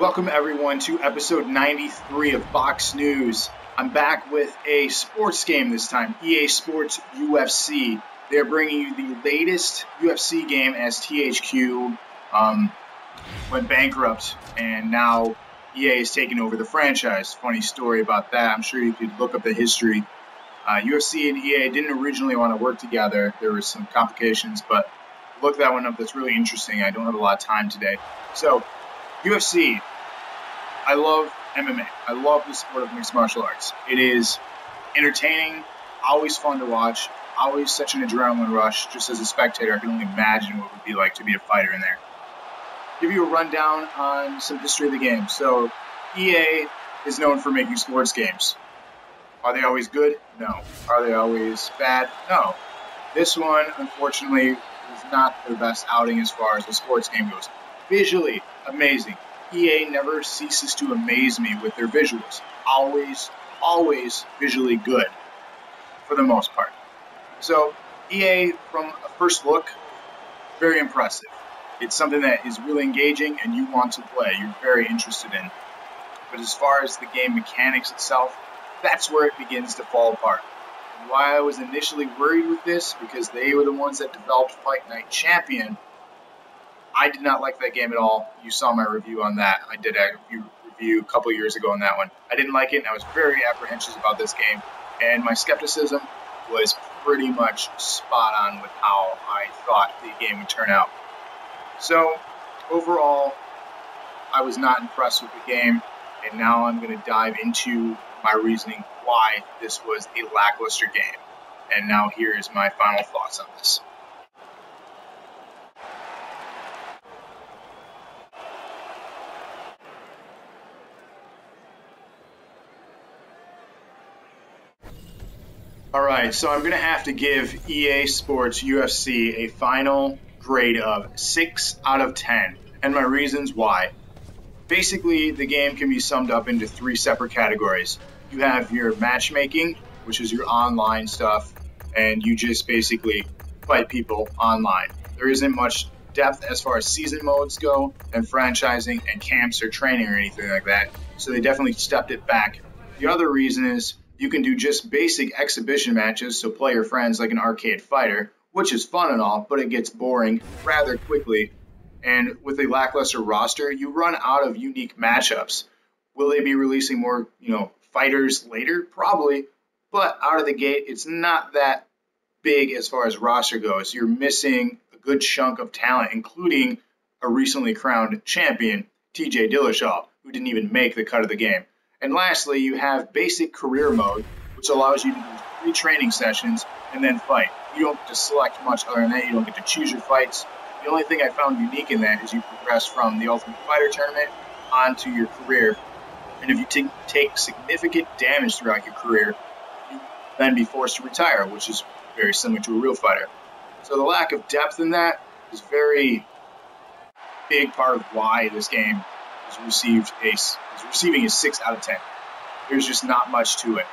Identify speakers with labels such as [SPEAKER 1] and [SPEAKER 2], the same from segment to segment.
[SPEAKER 1] Welcome everyone to episode 93 of Box News. I'm back with a sports game this time, EA Sports UFC. They're bringing you the latest UFC game as THQ went bankrupt, and now EA is taking over the franchise. Funny story about that. I'm sure you could look up the history. UFC and EA didn't originally want to work together. There were some complications, but look that one up. That's really interesting. I don't have a lot of time today. So, UFC. I love MMA. I love the sport of mixed martial arts. It is entertaining, always fun to watch, always such an adrenaline rush. Just as a spectator, I can only imagine what it would be like to be a fighter in there. Give you a rundown on some history of the game. So, EA is known for making sports games. Are they always good? No. Are they always bad? No. This one, unfortunately, is not their best outing as far as the sports game goes. Visually, amazing. EA never ceases to amaze me with their visuals. Always visually good, for the most part. So, EA, from a first look, very impressive. It's something that is really engaging and you want to play. You're very interested in. But as far as the game mechanics itself, that's where it begins to fall apart. And why I was initially worried with this, because they were the ones that developed Fight Night Champion. I did not like that game at all. You saw my review on that. I did a review a couple years ago on that one. I didn't like it, and I was very apprehensive about this game. And my skepticism was pretty much spot on with how I thought the game would turn out. So, overall, I was not impressed with the game, and now I'm going to dive into my reasoning why this was a lackluster game. And now here is my final thoughts on this. Alright, so I'm going to have to give EA Sports UFC a final grade of 6 out of 10, and my reasons why. Basically, the game can be summed up into 3 separate categories. You have your matchmaking, which is your online stuff, and you just basically fight people online. There isn't much depth as far as season modes go, and franchising, and camps or training or anything like that, so they definitely stepped it back. The other reason is you can do just basic exhibition matches, so play your friends like an arcade fighter, which is fun and all, but it gets boring rather quickly. And with a lackluster roster, you run out of unique matchups. Will they be releasing more, fighters later? Probably. But out of the gate, it's not that big as far as roster goes. You're missing a good chunk of talent, including a recently crowned champion, TJ Dillashaw, who didn't even make the cut of the game. And lastly, you have basic career mode, which allows you to do 3 training sessions and then fight. You don't get to select much other than that. You don't get to choose your fights. The only thing I found unique in that is you progress from the Ultimate Fighter tournament onto your career. And if you take significant damage throughout your career, you then be forced to retire, which is very similar to a real fighter. So the lack of depth in that is a very big part of why this game is receiving a 6 out of 10. There's just not much to it.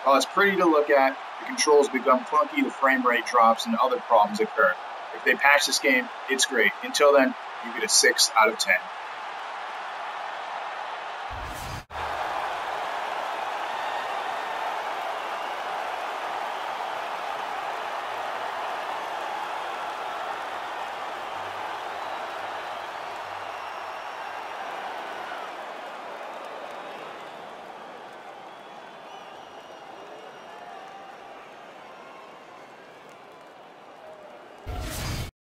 [SPEAKER 1] While it's pretty to look at, the controls become clunky, the frame rate drops, and other problems occur. If they patch this game, it's great. Until then, you get a 6 out of 10.